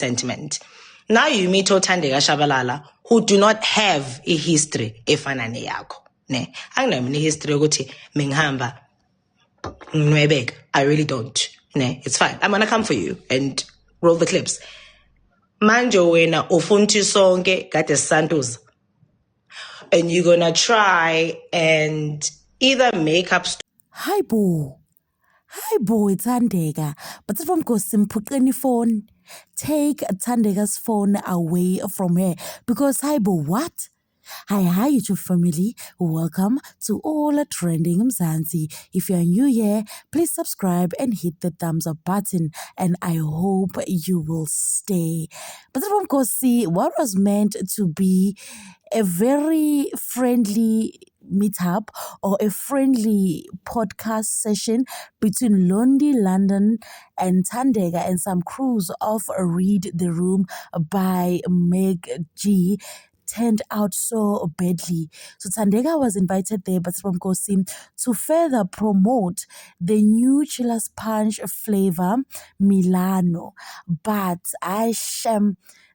sentiment. Now you meet Thandeka Shabalala, who do not have a history efana neyakho. Ne, anginami history yokuthi mengihamba nwebeka. I really don't. Ne, it's fine. I'm gonna come for you and roll the clips. Manje wena ufunti sonke kade Santos. And you're gonna try and either make up Hi bo, Thandeka. But from Simpukeni phone, take Thandeka's phone away from her because hi bo, what? Hi YouTube family, welcome to all Trending Mzansi. If you are new here, please subscribe and hit the thumbs up button, and I hope you will stay. But from Kosi, what was meant to be a very friendly meetup or a friendly podcast session between Londi London and Thandeka and some crews of Read the Room by Meg G turned out so badly. So Thandeka was invited there, but from Kosim, to further promote the new Chillers Punch flavor, Milano. But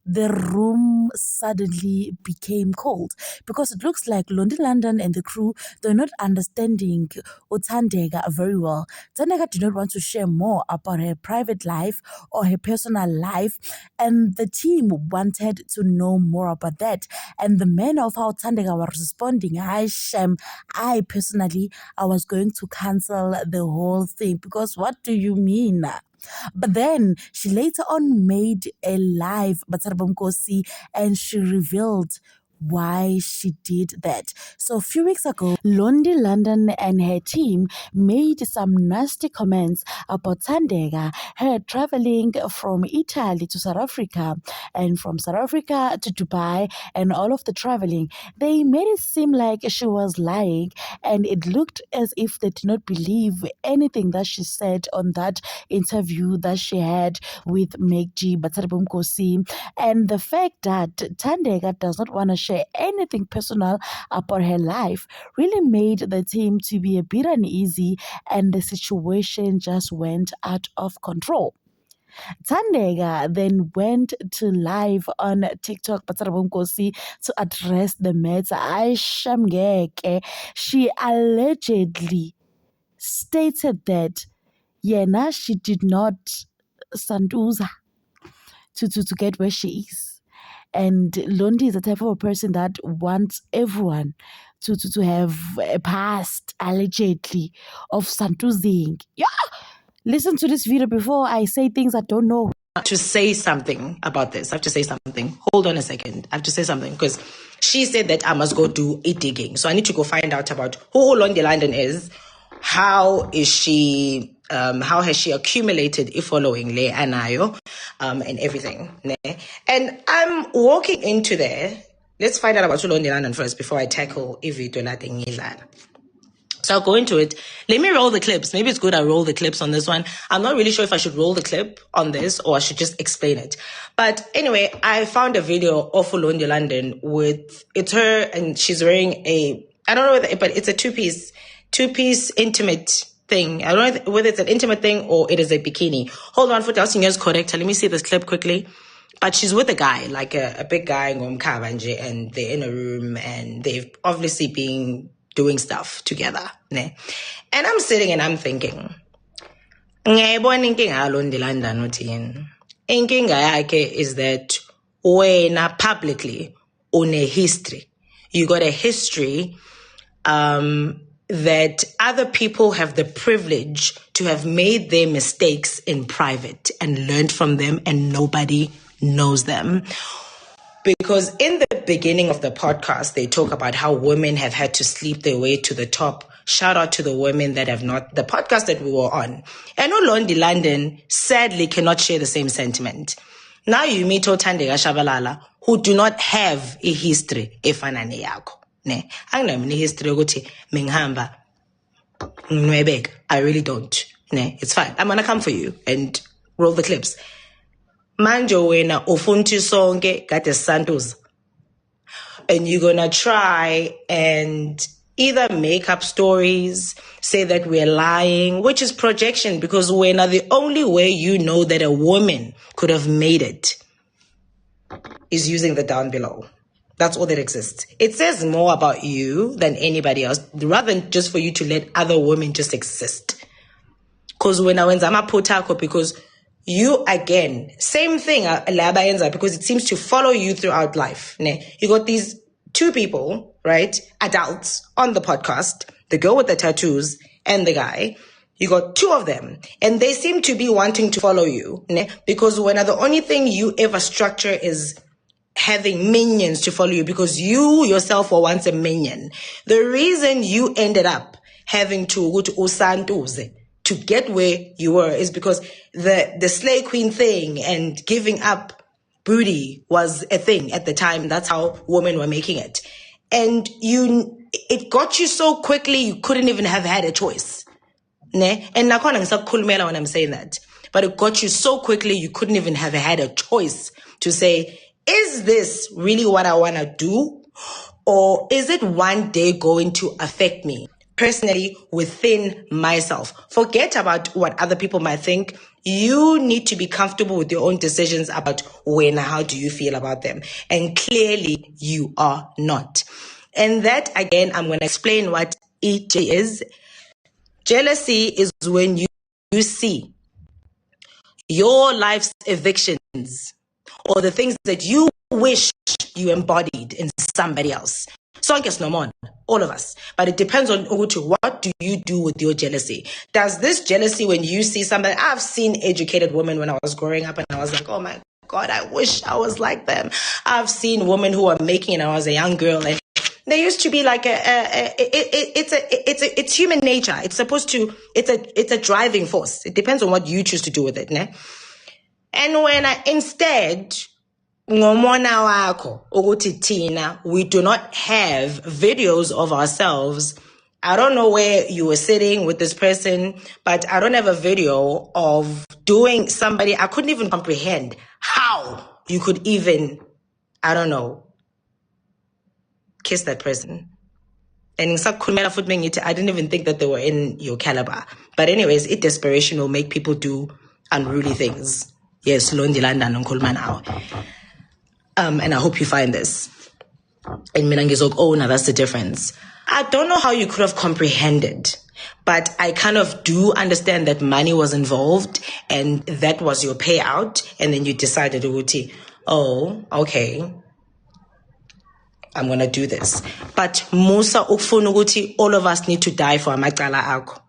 the room suddenly became cold because it looks like Londi London and the crew, they're not understanding Thandeka very well. Thandeka did not want to share more about her private life or her personal life, and the team wanted to know more about that. And the manner of how Thandeka was responding, I personally, I was going to cancel the whole thing because what do you mean? But then she later on made a live Batsarabamkosi and she revealed why she did that. So a few weeks ago, Londi London and her team made some nasty comments about Thandeka, her traveling from Italy to South Africa and from South Africa to Dubai and all of the traveling. They made it seem like she was lying, and it looked as if they did not believe anything that she said on that interview that she had with Meg G, Batsarabumkosi. And the fact that Thandeka does not want to share anything personal about her life really made the team to be a bit uneasy, and the situation just went out of control. Thandeka then went to live on TikTok, Batsarabumkosi, to address the matter. She allegedly stated that she did not sanduza to get where she is. And Londi is the type of a person that wants everyone to have a past, allegedly, of santuzing. Yeah! Listen to this video before I say things I don't know. To say something about this. I have to say something. Hold on a second. I have to say something because she said that I must go do a digging. So I need to go find out about who Londi London is. How is she... how has she accumulated a following le anayo and everything. Ne? And I'm walking into there. Let's find out about Londi London first before I tackle a video la tengidlala. So I'll go into it. Let me roll the clips. Maybe it's good I roll the clips on this one. I'm not really sure if I should roll the clip on this or I should just explain it. But anyway, I found a video of Londi London it's her and she's wearing I don't know but it's a two-piece intimate thing. I don't know whether it's an intimate thing or it is a bikini. Hold on, for is correct. Let me see this clip quickly. But she's with a guy, like a big guy, and they're in a room and they've obviously been doing stuff together. Ne? And I'm sitting and I'm thinking, inkinga is that when publicly on a history, you got a history that other people have the privilege to have made their mistakes in private and learned from them and nobody knows them. Because in the beginning of the podcast, they talk about how women have had to sleep their way to the top. Shout out to the women that have not, the podcast that we were on. And Londi London sadly cannot share the same sentiment. Now you meet Thandeka Shabalala, who do not have a history efana neyakho. Ne, anginami history yokuthi mengihamba nwebeka. I really don't. Ne, it's fine. I'm gonna come for you and roll the clips. Manje wena ufunti sonke kade Santos. And you're gonna try and either make up stories, say that we're lying, which is projection because we're not the only way you know that a woman could have made it is using the down below. That's all that exists. It says more about you than anybody else, rather than just for you to let other women just exist. Because when I went Potako, because you, again, same thing, because it seems to follow you throughout life. You got these two people, right, adults on the podcast, the girl with the tattoos and the guy. You got two of them, and they seem to be wanting to follow you, because when the only thing you ever structure is having minions to follow you, because you yourself were once a minion. The reason you ended up having to go to Usantuze to get where you were is because the slay queen thing and giving up booty was a thing at the time. That's how women were making it. And it got you so quickly, you couldn't even have had a choice. And nakhona ngisakukhulumela when I'm saying that. But it got you so quickly, you couldn't even have had a choice to say, is this really what I want to do? Or is it one day going to affect me personally within myself? Forget about what other people might think. You need to be comfortable with your own decisions about when, how do you feel about them? And clearly you are not. And that, again, I'm going to explain what EJ is. Jealousy is when you see your life's evictions or the things that you wish you embodied in somebody else. So I guess no more, all of us. But it depends on what do you do with your jealousy. Does this jealousy when you see somebody, I've seen educated women when I was growing up and I was like, oh my God, I wish I was like them. I've seen women who are making it and I was a young girl and there used to be like it's human nature. It's supposed to, it's a driving force. It depends on what you choose to do with it, ne? And when instead, we do not have videos of ourselves. I don't know where you were sitting with this person, but I don't have a video of doing somebody. I couldn't even comprehend how you could even, I don't know, kiss that person. And I didn't even think that they were in your caliber. But anyways, desperation will make people do unruly things. Yes, Londi London and Coleman now. And I hope you find this. And Minangizok, oh, now that's the difference. I don't know how you could have comprehended, but I kind of do understand that money was involved and that was your payout. And then you decided, oh, okay, I'm going to do this. But Musa Ukfunuguti, all of us need to die for Amacala Ako.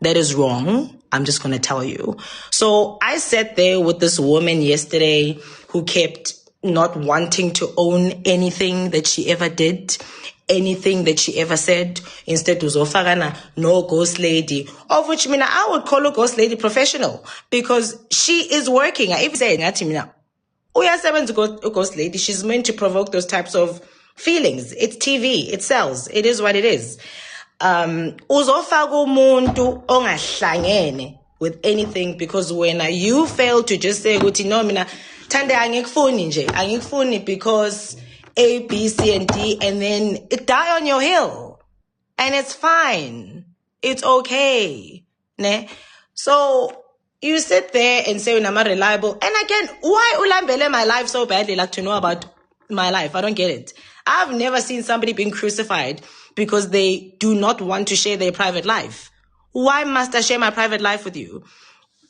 That is wrong. I'm just going to tell you. So I sat there with this woman yesterday who kept not wanting to own anything that she ever did, anything that she ever said. Instead, was Ofagana, no ghost lady, of which I would call a ghost lady professional because she is working. I even say, ghost lady, she's meant to provoke those types of feelings. It's TV, it sells, it is what it is. Uzofago umuntu ongahlangene with anything because when you fail to just say ukuthi no mina thande angikufuni because A, B, C, and D, and then it die on your hill, and it's fine, it's okay, ne? So you sit there and say I'm not reliable, and again, why ulambele my life so badly, like to know about my life? I don't get it. I've never seen somebody being crucified because they do not want to share their private life. Why must I share my private life with you?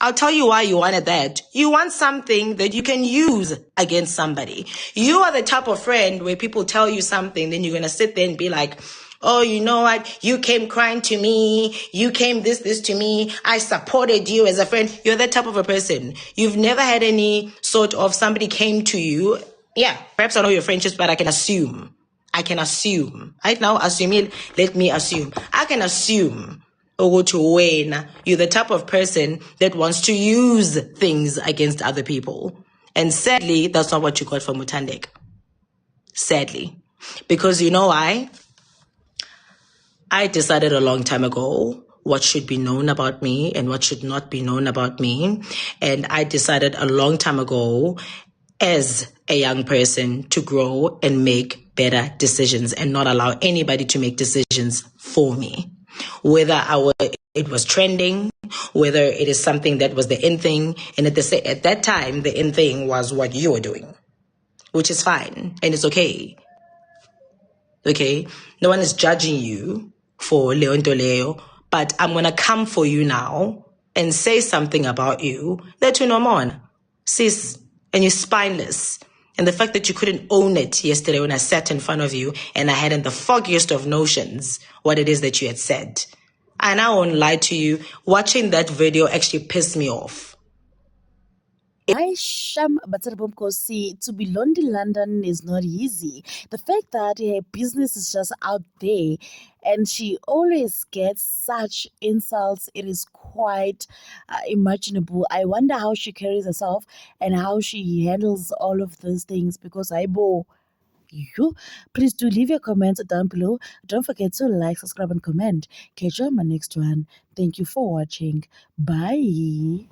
I'll tell you why you wanted that. You want something that you can use against somebody. You are the type of friend where people tell you something, then you're going to sit there and be like, oh, you know what? You came crying to me. You came this to me. I supported you as a friend. You're that type of a person. You've never had any sort of somebody came to you. Yeah, perhaps I know your friendships, but I can assume. Right now, let me assume. I can assume, you're the type of person that wants to use things against other people. And sadly, that's not what you got from Mutandek. Sadly. Because you know why? I decided a long time ago what should be known about me and what should not be known about me. And I decided a long time ago as a young person to grow and make better decisions and not allow anybody to make decisions for me. Whether it was trending, whether it is something that was the in thing, and at that time, the in thing was what you were doing. which is fine and it's okay. Okay? No one is judging you for Leonto Leo, but I'm going to come for you now and say something about you that you know more. Sis, and you're spineless. And the fact that you couldn't own it yesterday when I sat in front of you and I hadn't the foggiest of notions what it is that you had said. I now won't lie to you. Watching that video actually pissed me off. Hi, Sham Batsarabomkosi. To be lonely in London is not easy. The fact that her business is just out there and she always gets such insults, it is quite imaginable. I wonder how she carries herself and how she handles all of those things because please do leave your comments down below. Don't forget to like, subscribe, and comment. Catch you on my next one. Thank you for watching. Bye.